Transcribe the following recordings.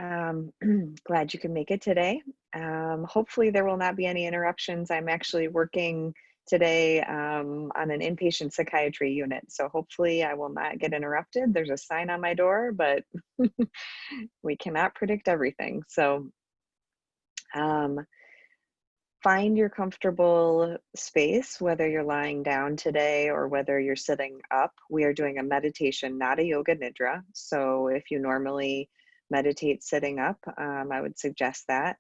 Glad you can make it today. Hopefully there will not be any interruptions. I'm actually working today on an inpatient psychiatry unit, so hopefully I will not get interrupted. There's a sign on my door, but we cannot predict everything. So um, find your comfortable space, whether you're lying down today or whether you're sitting up. We are doing a meditation, not a yoga nidra. So if you normally meditate sitting up, I would suggest that.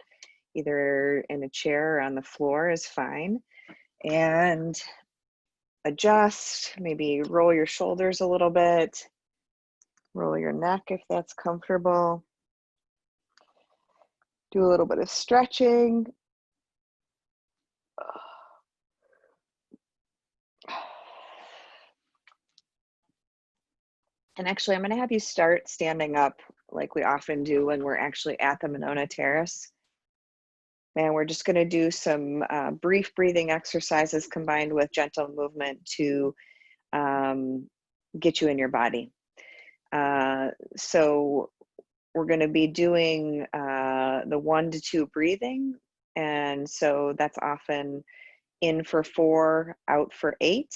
Either in a chair or on the floor is fine. And adjust, maybe roll your shoulders a little bit, roll your neck if that's comfortable. Do a little bit of stretching. And actually, I'm going to have you start standing up like we often do when we're actually at the Monona Terrace. And we're just going to do some brief breathing exercises combined with gentle movement to get you in your body. So we're going to be doing the 1 to 2 breathing. And so that's often in for 4, out for 8.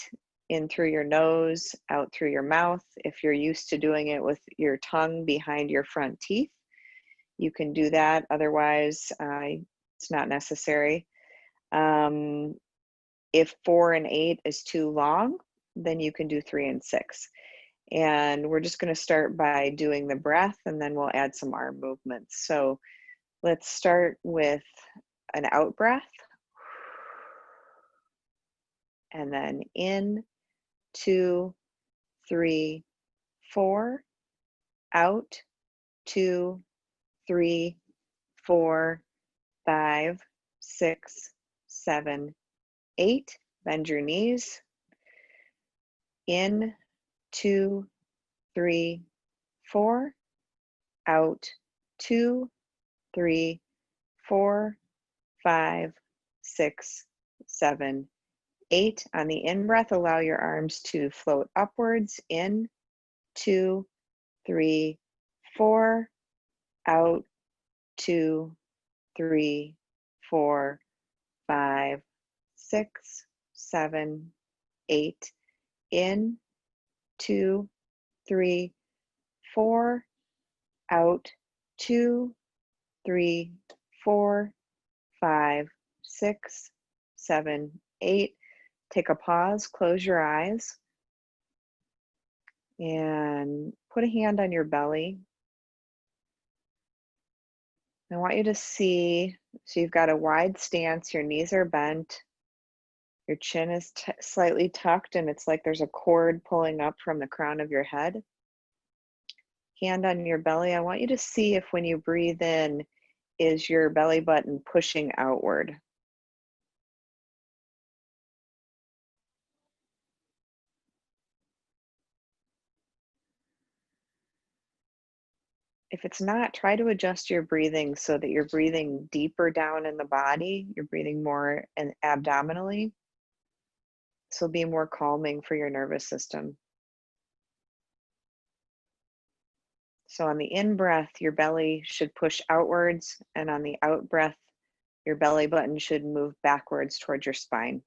In through your nose, out through your mouth. If you're used to doing it with your tongue behind your front teeth, you can do that. Otherwise, it's not necessary. If 4 and 8 is too long, then you can do 3 and 6. And we're just going to start by doing the breath, and then we'll add some arm movements. So let's start with an out breath. And then in, 2, 3, 4, out, 2, 3, 4, 5, 6, 7, 8. Bend your knees. In, 2, 3, 4, out, 2, 3, 4, 5, 6, 7, 8. On the in breath, allow your arms to float upwards. In, 2, 3, 4, out, 2, 3, 4, 5, 6, 7, 8. In, 2, 3, 4, out, 2, 3, 4, 5, 6, 7, 8. Take a pause, close your eyes, and put a hand on your belly. I want you to see, so you've got a wide stance, your knees are bent, your chin is slightly tucked, and it's like there's a cord pulling up from the crown of your head. Hand on your belly. I want you to see if when you breathe in, is your belly button pushing outward? If it's not, try to adjust your breathing so that you're breathing deeper down in the body. You're breathing more abdominally. This will be more calming for your nervous system. So on the in breath, your belly should push outwards, and on the out breath, your belly button should move backwards towards your spine.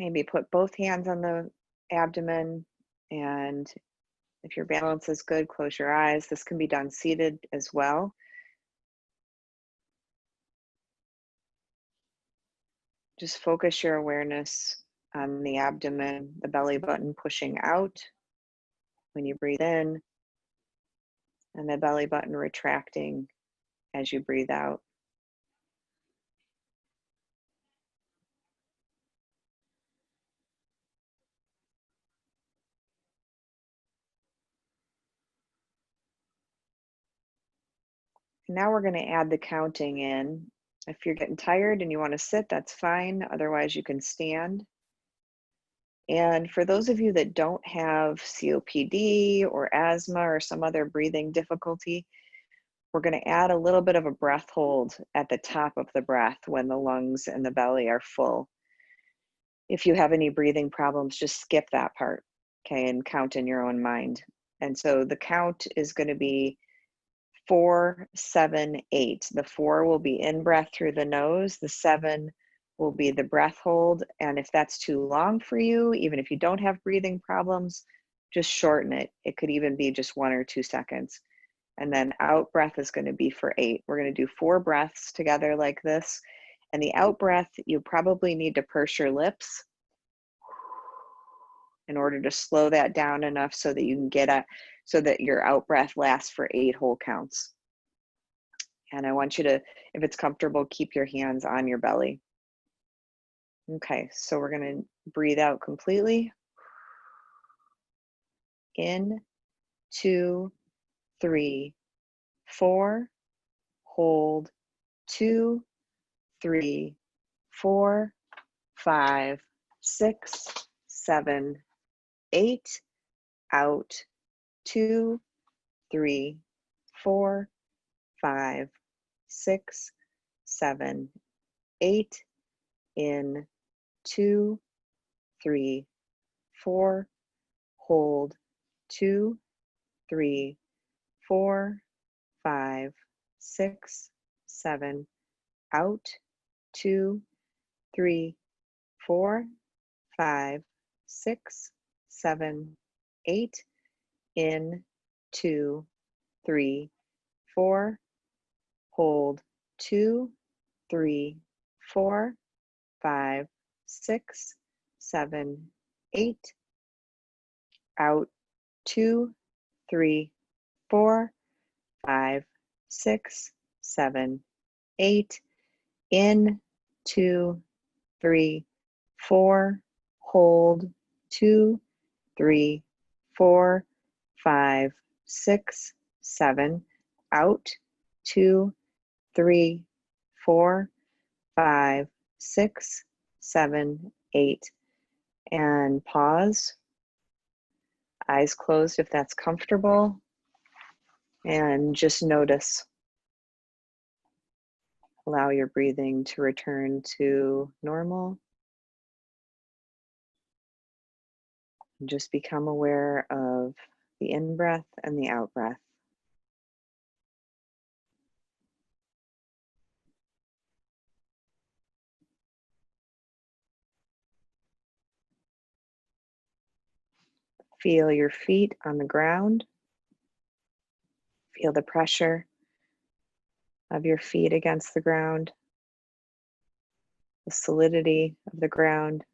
Maybe put both hands on the abdomen, and if your balance is good, close your eyes. This can be done seated as well. Just focus your awareness on the abdomen, the belly button pushing out when you breathe in, and the belly button retracting as you breathe out. Now we're going to add the counting in. If you're getting tired and you want to sit, that's fine. Otherwise, you can stand. And for those of you that don't have COPD or asthma or some other breathing difficulty, We're going to add a little bit of a breath hold at the top of the breath when the lungs and the belly are full. If you have any breathing problems, just skip that part, okay, and count in your own mind. And so the count is going to be 4, 7, 8. The 4 will be in breath through the nose. The 7 will be the breath hold. And if that's too long for you, even if you don't have breathing problems, just shorten it. It could even be just 1 or 2 seconds. And then out breath is going to be for 8. We're going to do 4 breaths together like this. And the out breath, you probably need to purse your lips in order to slow that down enough so that you can so that your out breath lasts for 8 whole counts. And I want you to, if it's comfortable, keep your hands on your belly. Okay, so we're going to breathe out completely. In, 2, 3, 4. Hold, 2, 3, 4, 5, 6, 7, 8. Out, 2, 3, 4, 5, 6, 7, 8. In, 2, 3, 4. Hold, 2, 3, 4, 5, 6, 7. Out, 2, 3, 4, 5, 6, 7, 8. In, 2, 3, 4. Hold, 2, 3, 4, 5, 6, 7, 8. Out, 2, 3, 4, 5, 6, 7, 8. In, 2, 3, 4. Hold, 2, 3, 4, 5, 6, 7. Out, 2, 3, 4, 5, 6, 7, 8. And pause. Eyes closed if that's comfortable. And just notice. Allow your breathing to return to normal. And just become aware of the in-breath and the out-breath. Feel your feet on the ground. Feel the pressure of your feet against the ground, the solidity of the ground.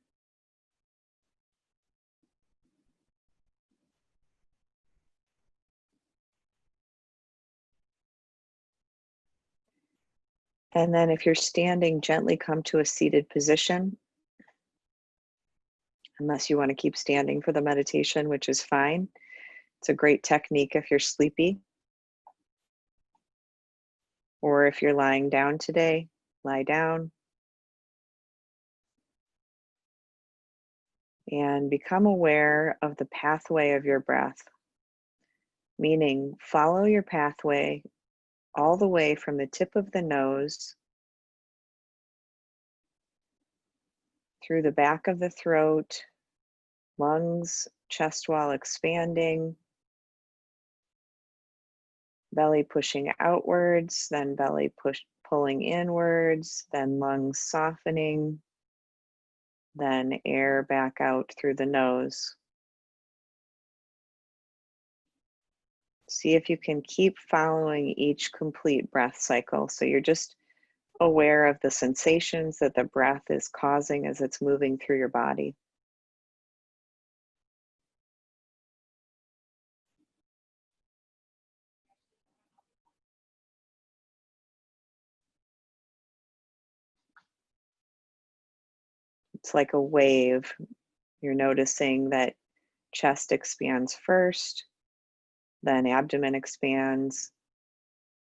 And then if you're standing, gently come to a seated position. Unless you want to keep standing for the meditation, which is fine. It's a great technique if you're sleepy. Or if you're lying down today, lie down. And become aware of the pathway of your breath. Meaning, follow your pathway all the way from the tip of the nose through the back of the throat, lungs, chest wall expanding, belly pushing outwards, then belly pulling inwards, then lungs softening, then air back out through the nose. See if you can keep following each complete breath cycle. So you're just aware of the sensations that the breath is causing as it's moving through your body. It's like a wave. You're noticing that chest expands first, then abdomen expands,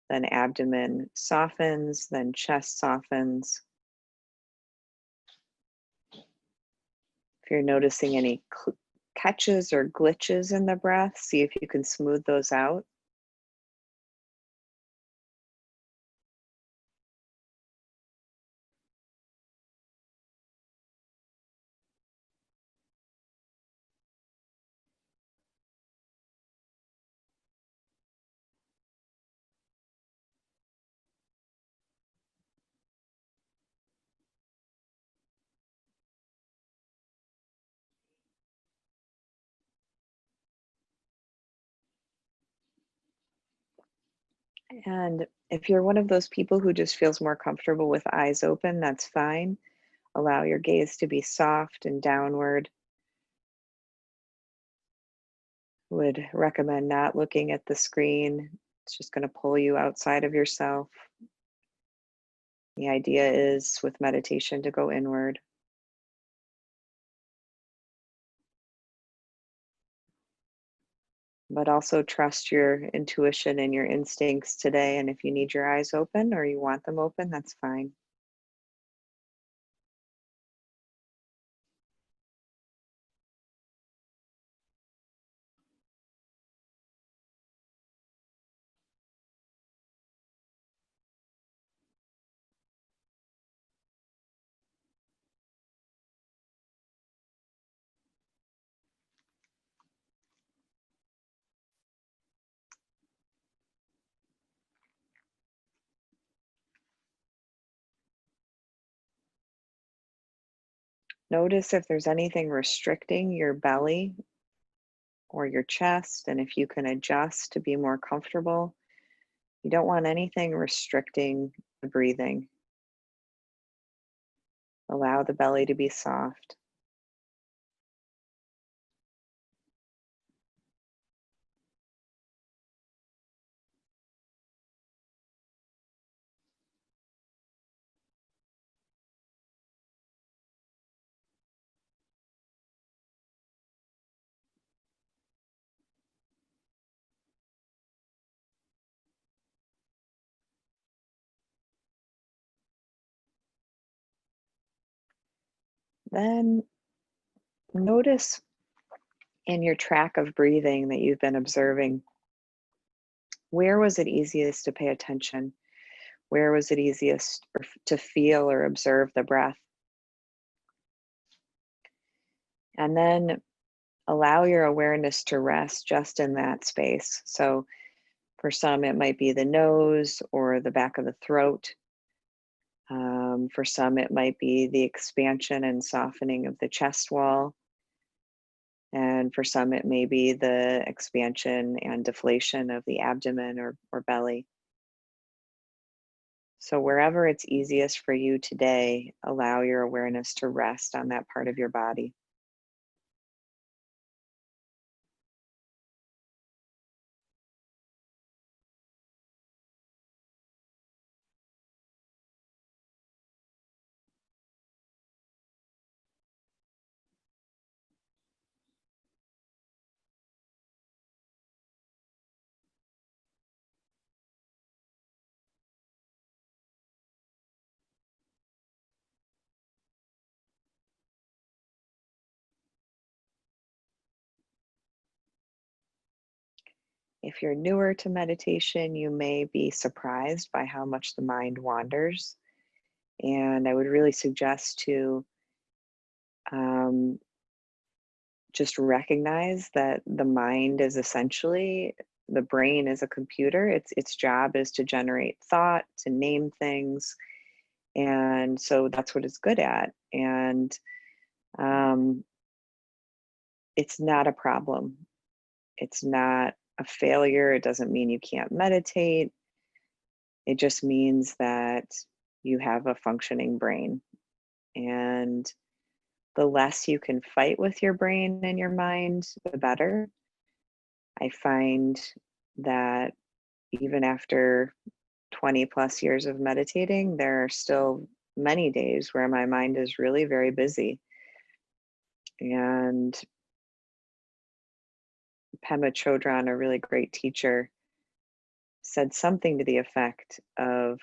then abdomen softens, then chest softens. If you're noticing any catches or glitches in the breath, see if you can smooth those out. And if you're one of those people who just feels more comfortable with eyes open, that's fine. Allow your gaze to be soft and downward. Would recommend not looking at the screen. It's just going to pull you outside of yourself. The idea is with meditation to go inward, but also trust your intuition and your instincts today. And if you need your eyes open or you want them open, that's fine. Notice if there's anything restricting your belly or your chest, and if you can adjust to be more comfortable. You don't want anything restricting the breathing. Allow the belly to be soft. Then notice in your track of breathing that you've been observing, where was it easiest to pay attention? Where was it easiest to feel or observe the breath? And then allow your awareness to rest just in that space. So for some, it might be the nose or the back of the throat. For some, it might be the expansion and softening of the chest wall. And for some, it may be the expansion and deflation of the abdomen or belly. So, wherever it's easiest for you today, allow your awareness to rest on that part of your body. If you're newer to meditation, you may be surprised by how much the mind wanders. And I would really suggest to um, just recognize that the mind is essentially the brain is a computer. Its job is to generate thought, to name things, and so that's what it's good at. And um, it's not a problem. It's not a failure. It doesn't mean you can't meditate. It just means that you have a functioning brain. And the less you can fight with your brain and your mind, the better. I find that even after 20 plus years of meditating, there are still many days where my mind is really very busy. And Pema Chodron, a really great teacher, said something to the effect of,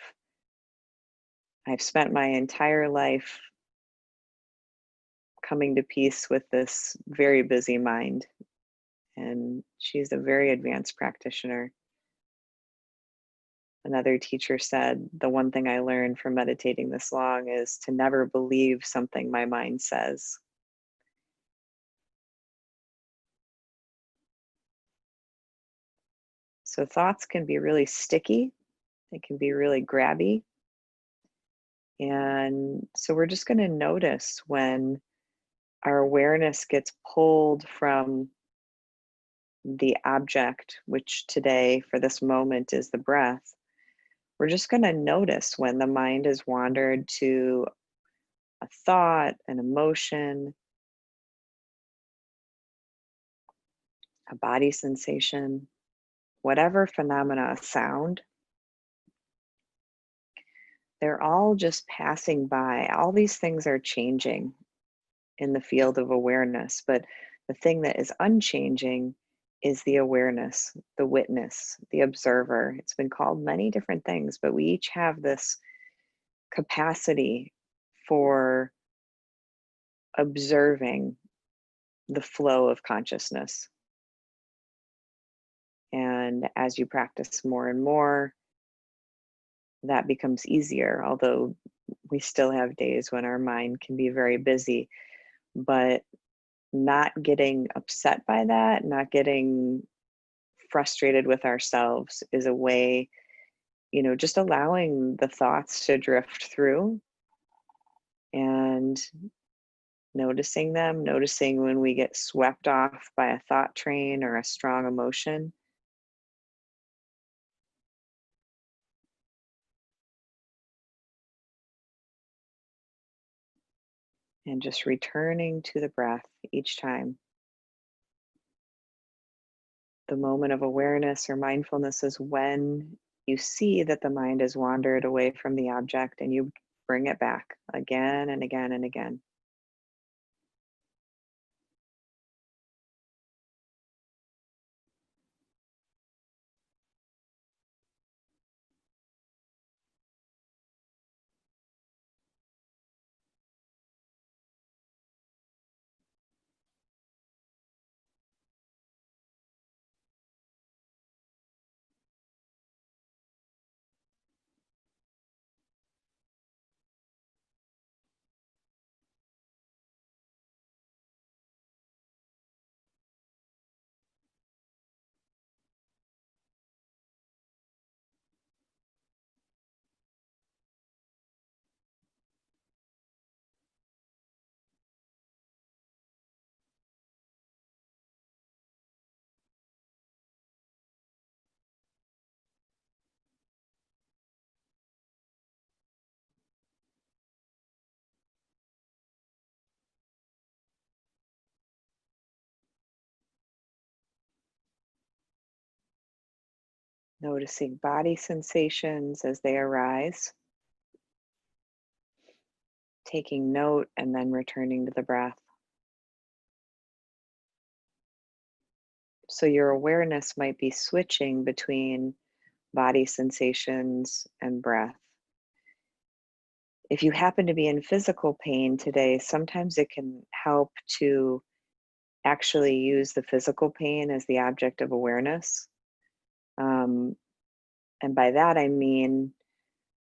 I've spent my entire life coming to peace with this very busy mind. And she's a very advanced practitioner. Another teacher said, the one thing I learned from meditating this long is to never believe something my mind says. So thoughts can be really sticky, they can be really grabby. And so we're just going to notice when our awareness gets pulled from the object, which today, for this moment, is the breath, we're just going to notice when the mind has wandered to a thought, an emotion, a body sensation, whatever phenomena, a sound. They're all just passing by. All these things are changing in the field of awareness, but the thing that is unchanging is the awareness, the witness, the observer. It's been called many different things, but we each have this capacity for observing the flow of consciousness. And as you practice more and more, that becomes easier, although we still have days when our mind can be very busy. But not getting upset by that, not getting frustrated with ourselves is a way, just allowing the thoughts to drift through and noticing them, noticing when we get swept off by a thought train or a strong emotion. And just returning to the breath each time. The moment of awareness or mindfulness is when you see that the mind has wandered away from the object and you bring it back again and again and again. Noticing body sensations as they arise, taking note, and then returning to the breath. So your awareness might be switching between body sensations and breath. If you happen to be in physical pain today, sometimes it can help to actually use the physical pain as the object of awareness. Um, and by that, I mean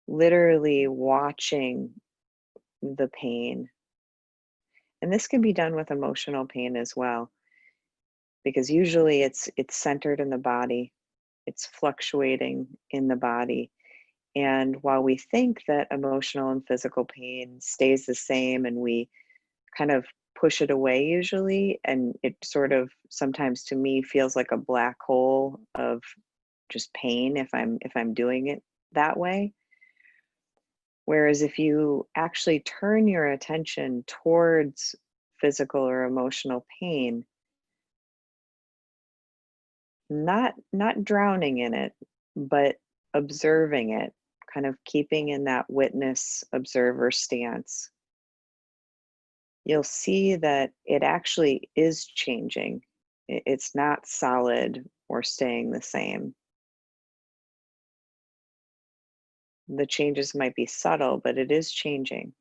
literally watching the pain. And this can be done with emotional pain as well, because usually it's centered in the body, it's fluctuating in the body. And while we think that emotional and physical pain stays the same and we kind of push it away usually, and it sort of sometimes to me feels like a black hole of just pain if I'm doing it that way. Whereas if you actually turn your attention towards physical or emotional pain, not drowning in it, but observing it, kind of keeping in that witness observer stance, you'll see that it actually is changing. It's not solid or staying the same. The changes might be subtle, but it is changing.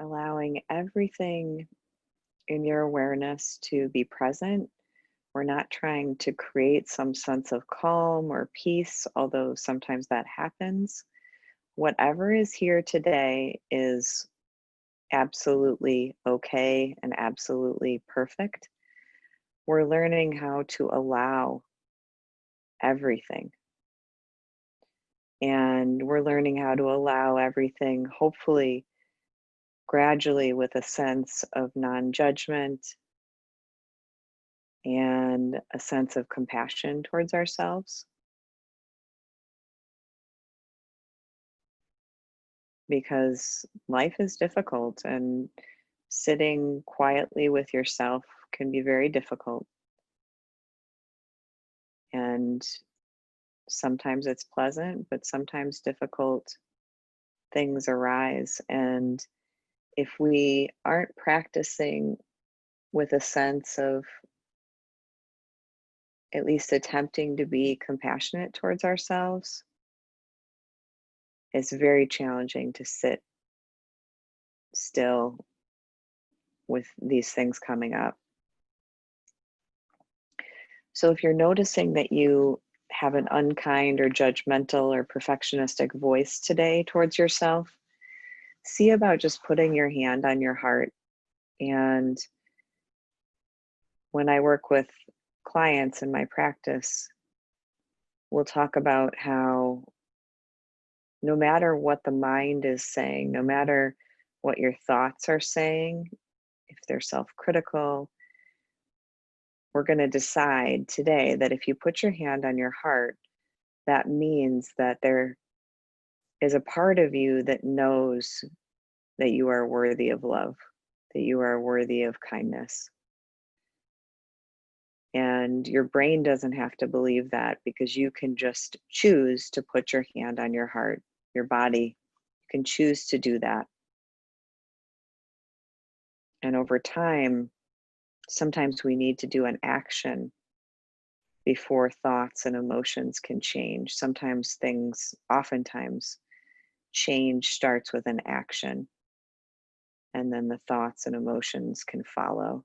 allowing everything in your awareness to be present. We're not trying to create some sense of calm or peace, although sometimes that happens. Whatever is here today is absolutely okay and absolutely perfect. We're learning how to allow everything. And we're learning how to allow everything, hopefully, gradually with a sense of non judgment and a sense of compassion towards ourselves. Because life is difficult and sitting quietly with yourself can be very difficult. And sometimes it's pleasant, but sometimes difficult things arise. And if we aren't practicing with a sense of at least attempting to be compassionate towards ourselves, it's very challenging to sit still with these things coming up. So if you're noticing that you have an unkind or judgmental or perfectionistic voice today towards yourself, see about just putting your hand on your heart. And when I work with clients in my practice, we'll talk about how no matter what the mind is saying, no matter what your thoughts are saying, if they're self critical, we're going to decide today that if you put your hand on your heart, that means that there is a part of you that knows that you are worthy of love, that you are worthy of kindness. And your brain doesn't have to believe that because you can just choose to put your hand on your heart, your body. You can choose to do that. And over time, sometimes we need to do an action before thoughts and emotions can change. Sometimes things, oftentimes, change starts with an action, and then the thoughts and emotions can follow.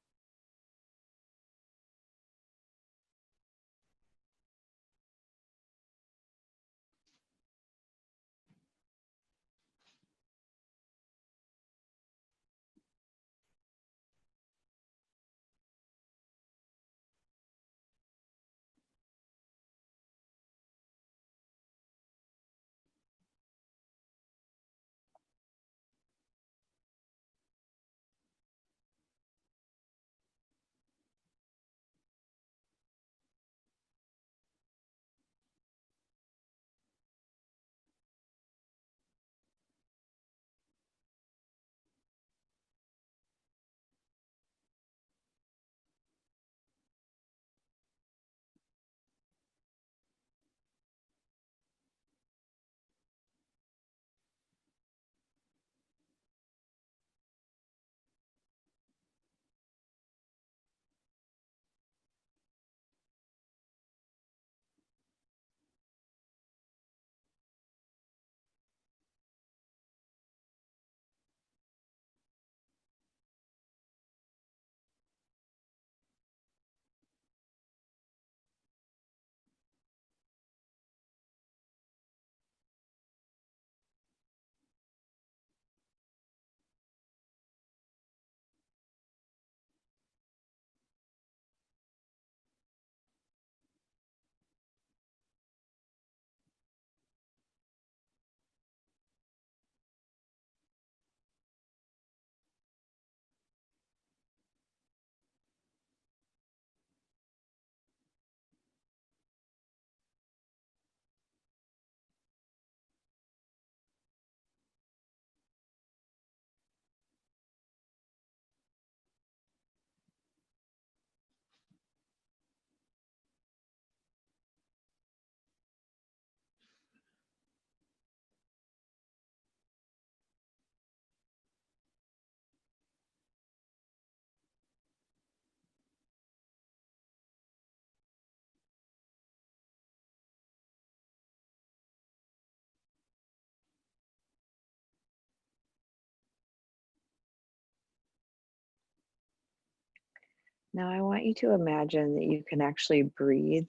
Now, I want you to imagine that you can actually breathe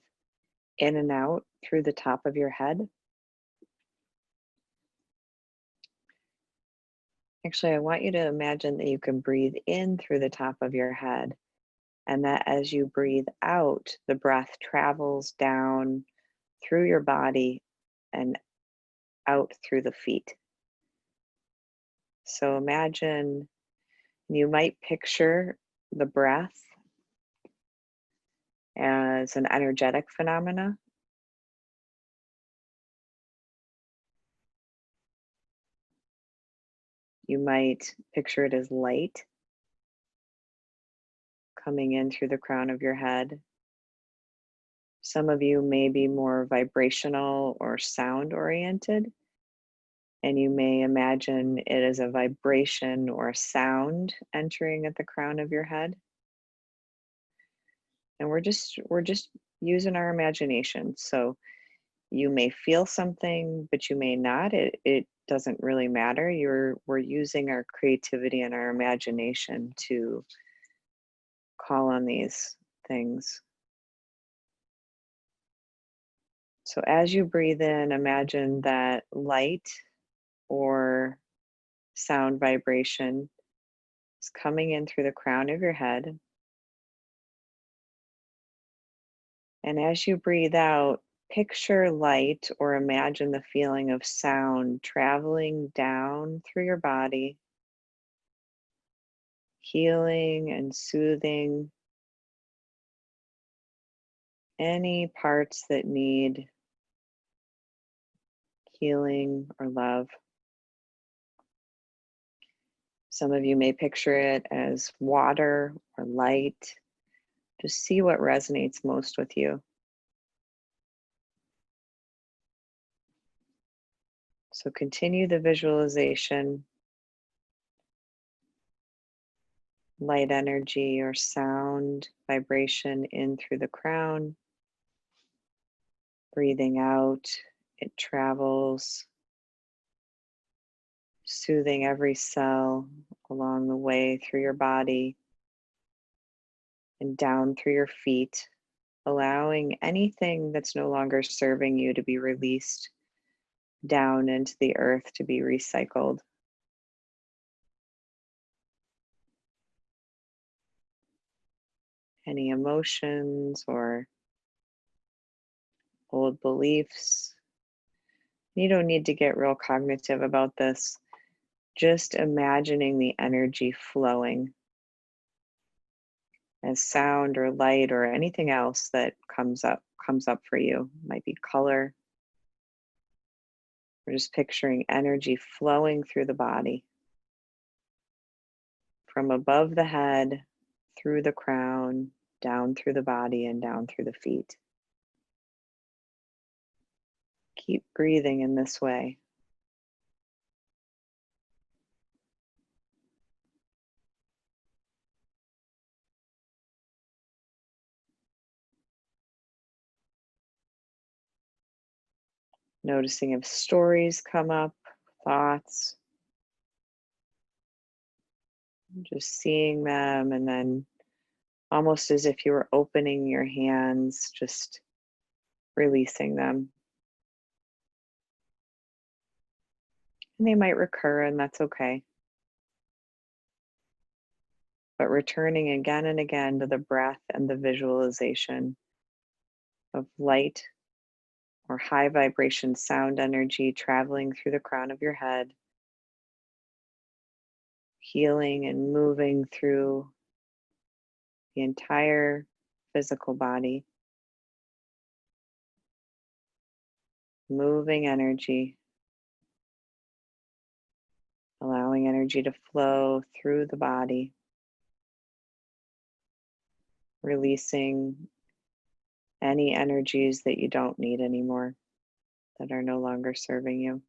in and out through the top of your head. Actually, I want you to imagine that you can breathe in through the top of your head, and that as you breathe out, the breath travels down through your body and out through the feet. So imagine you might picture the breath as an energetic phenomena. You might picture it as light coming in through the crown of your head. Some of you may be more vibrational or sound oriented, and you may imagine it as a vibration or a sound entering at the crown of your head. And we're just using our imagination. So you may feel something, but you may not. It doesn't really matter. We're using our creativity and our imagination to call on these things. So as you breathe in, imagine that light or sound vibration is coming in through the crown of your head. And as you breathe out, picture light or imagine the feeling of sound traveling down through your body, healing and soothing any parts that need healing or love. Some of you may picture it as water or light. Just see what resonates most with you. So continue the visualization, light energy or sound vibration in through the crown. Breathing out, it travels, soothing every cell along the way through your body and down through your feet, allowing anything that's no longer serving you to be released down into the earth to be recycled. Any emotions or old beliefs. You don't need to get real cognitive about this. Just imagining the energy flowing as sound or light or anything else that comes up for you. Might be color. We're just picturing energy flowing through the body from above the head, through the crown, down through the body, and down through the feet. Keep breathing in this way. Noticing if stories come up, thoughts, just seeing them, and then almost as if you were opening your hands, just releasing them. And they might recur, and that's okay. But returning again and again to the breath and the visualization of light or high vibration sound energy traveling through the crown of your head, healing and moving through the entire physical body, moving energy, allowing energy to flow through the body, releasing any energies that you don't need anymore, that are no longer serving you.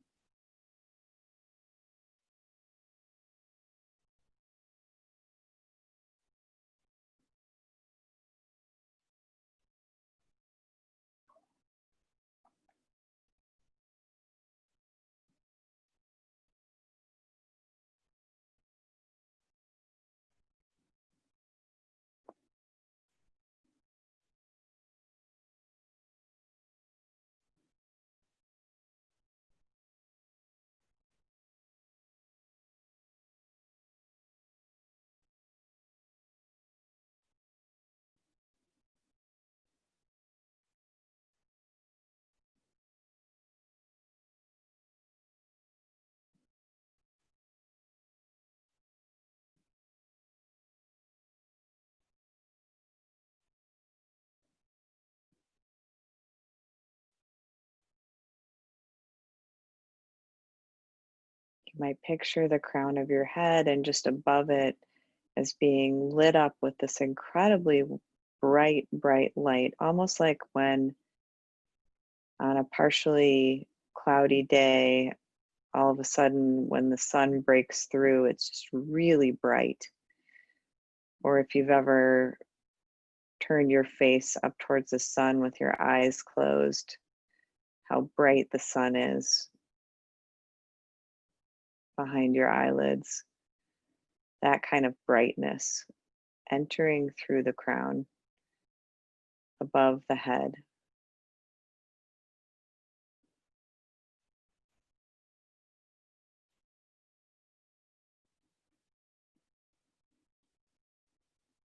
You might picture the crown of your head and just above it as being lit up with this incredibly bright, bright light, almost like when on a partially cloudy day, all of a sudden when the sun breaks through, it's just really bright. Or if you've ever turned your face up towards the sun with your eyes closed, how bright the sun is behind your eyelids. That kind of brightness entering through the crown above the head.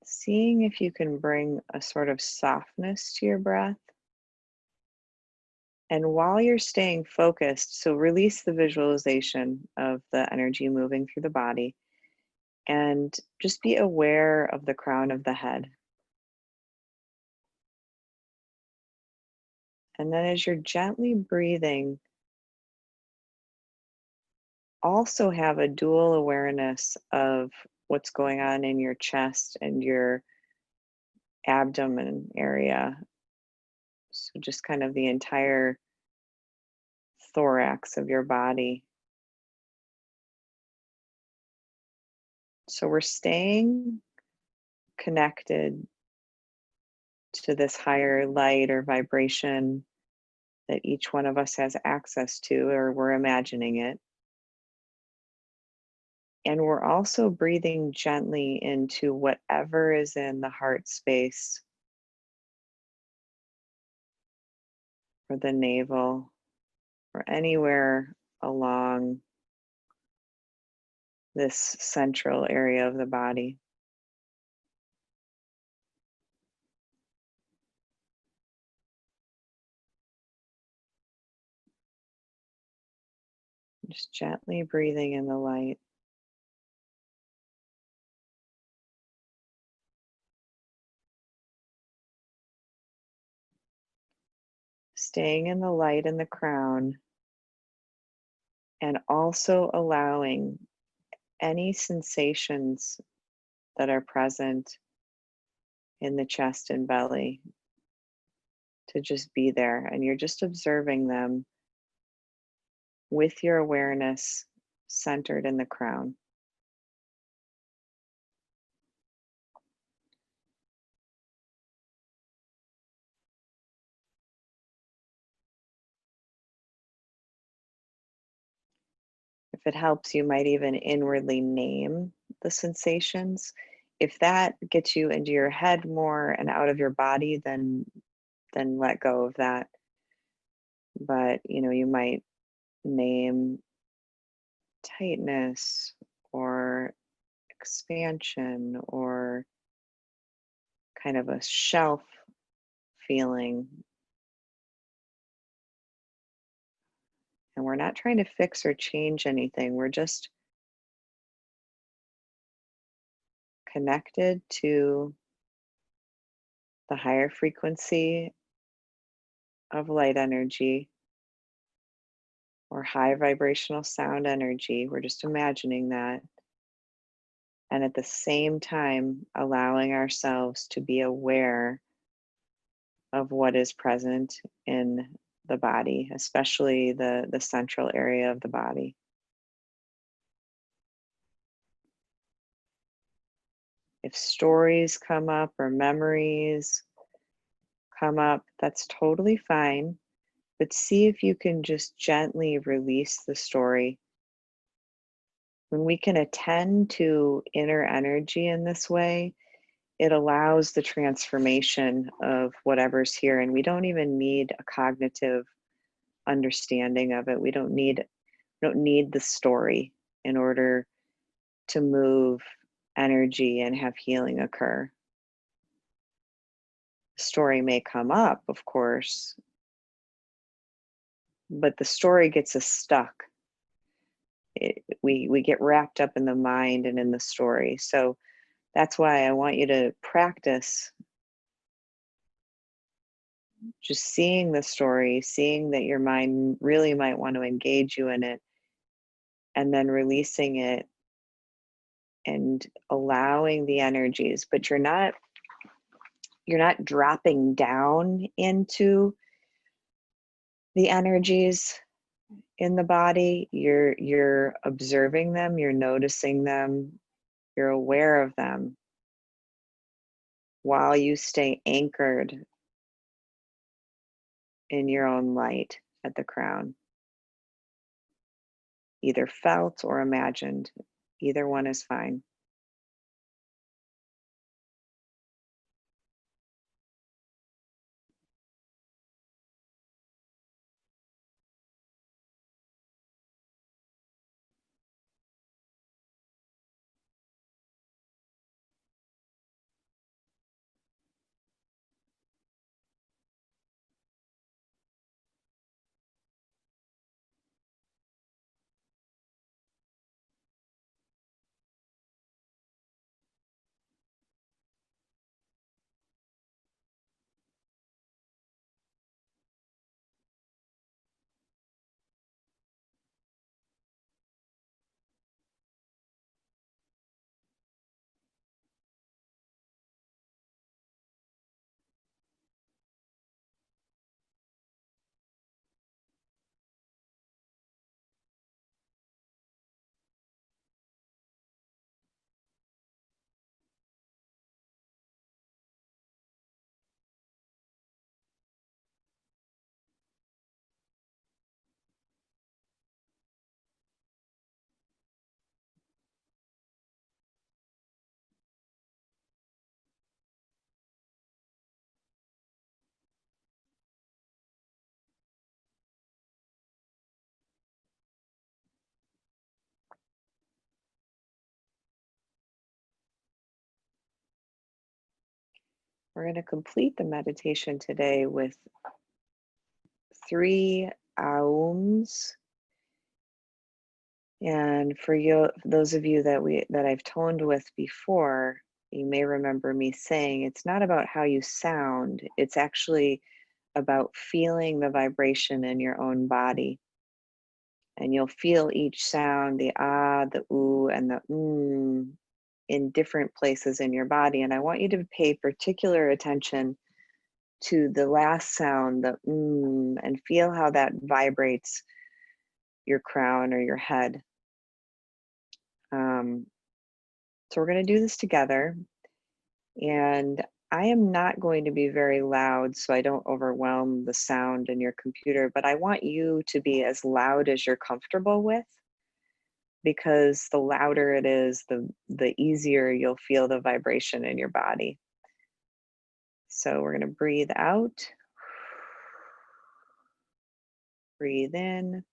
Seeing if you can bring a sort of softness to your breath. And while you're staying focused, so release the visualization of the energy moving through the body and just be aware of the crown of the head. And then as you're gently breathing, also have a dual awareness of what's going on in your chest and your abdomen area. So just kind of the entire thorax of your body. So we're staying connected to this higher light or vibration that each one of us has access to, or we're imagining it. And we're also breathing gently into whatever is in the heart space or the navel or anywhere along this central area of the body. Just gently breathing in the light. Staying in the light in the crown, and also allowing any sensations that are present in the chest and belly to just be there. And you're just observing them with your awareness centered in the crown. If it helps, you might even inwardly name the sensations. If that gets you into your head more and out of your body, then let go of that. But you might name tightness or expansion or kind of a shelf feeling. And we're not trying to fix or change anything. We're just connected to the higher frequency of light energy or high vibrational sound energy. We're just imagining that. And at the same time, allowing ourselves to be aware of what is present in the body, especially the central area of the body. If stories come up or memories come up, that's totally fine. But see if you can just gently release the story. When we can attend to inner energy in this way, it allows the transformation of whatever's here. And we don't even need a cognitive understanding of it. We don't need the story in order to move energy and have healing occur. The story may come up, of course, but the story gets us stuck. We get wrapped up in the mind and in the story. So that's why I want you to practice just seeing the story, seeing that your mind really might want to engage you in it, and then releasing it and allowing the energies, but you're not dropping down into the energies in the body. You're observing them, you're noticing them, you're aware of them while you stay anchored in your own light at the crown, either felt or imagined. Either one is fine. We're going to complete the meditation today with 3 aums. And for you, those of you that I've toned with before, you may remember me saying it's not about how you sound, it's actually about feeling the vibration in your own body. And you'll feel each sound, the ah, the ooh, and the in different places in your body. And I want you to pay particular attention to the last sound, the and feel how that vibrates your crown or your head. Um, so we're going to do this together. And I am not going to be very loud so I don't overwhelm the sound in your computer, but I want you to be as loud as you're comfortable with, because the louder it is, the easier you'll feel the vibration in your body. So we're going to breathe out, breathe in.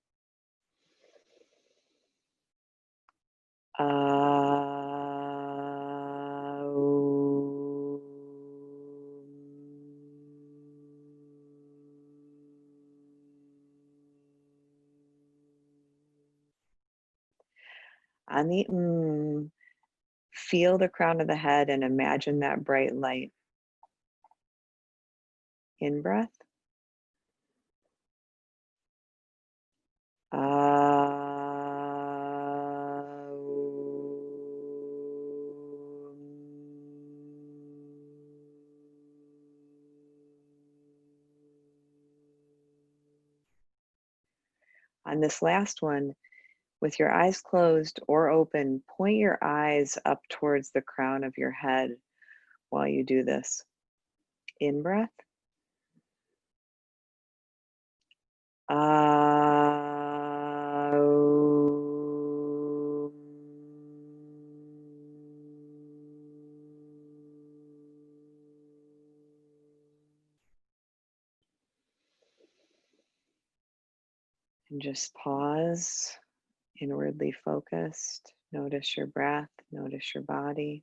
On the feel the crown of the head and imagine that bright light. In breath. On this last one, with your eyes closed or open, point your eyes up towards the crown of your head while you do this. In breath. And just pause, inwardly focused. Notice your breath, notice your body.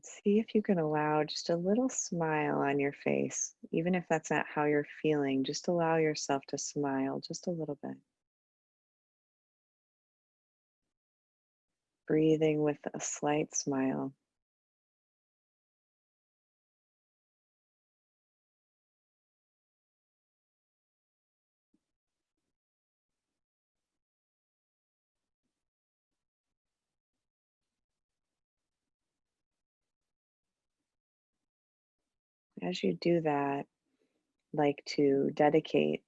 See if you can allow just a little smile on your face, even if that's not how you're feeling. Just allow yourself to smile just a little bit. breathing with a slight smile. As you do that, like to dedicate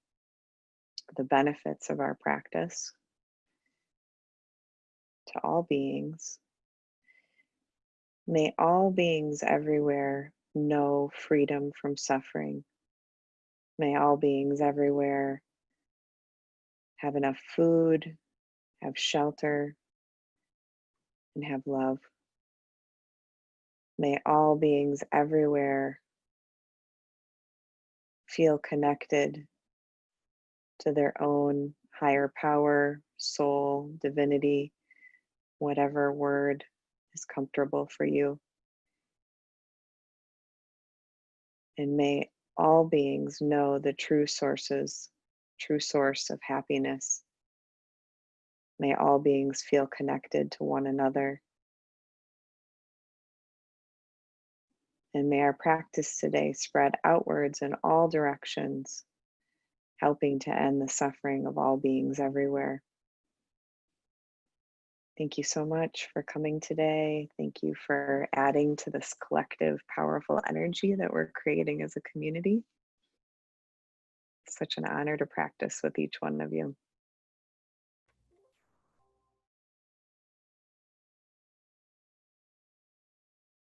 the benefits of our practice to all beings. May all beings everywhere know freedom from suffering. May all beings everywhere have enough food, have shelter, and have love. May all beings everywhere feel connected to their own higher power, soul, divinity, whatever word is comfortable for you. And may all beings know the true source of happiness. May all beings feel connected to one another. And may our practice today spread outwards in all directions, helping to end the suffering of all beings everywhere. Thank you so much for coming today. Thank you for adding to this collective, powerful energy that we're creating as a community. It's such an honor to practice with each one of you.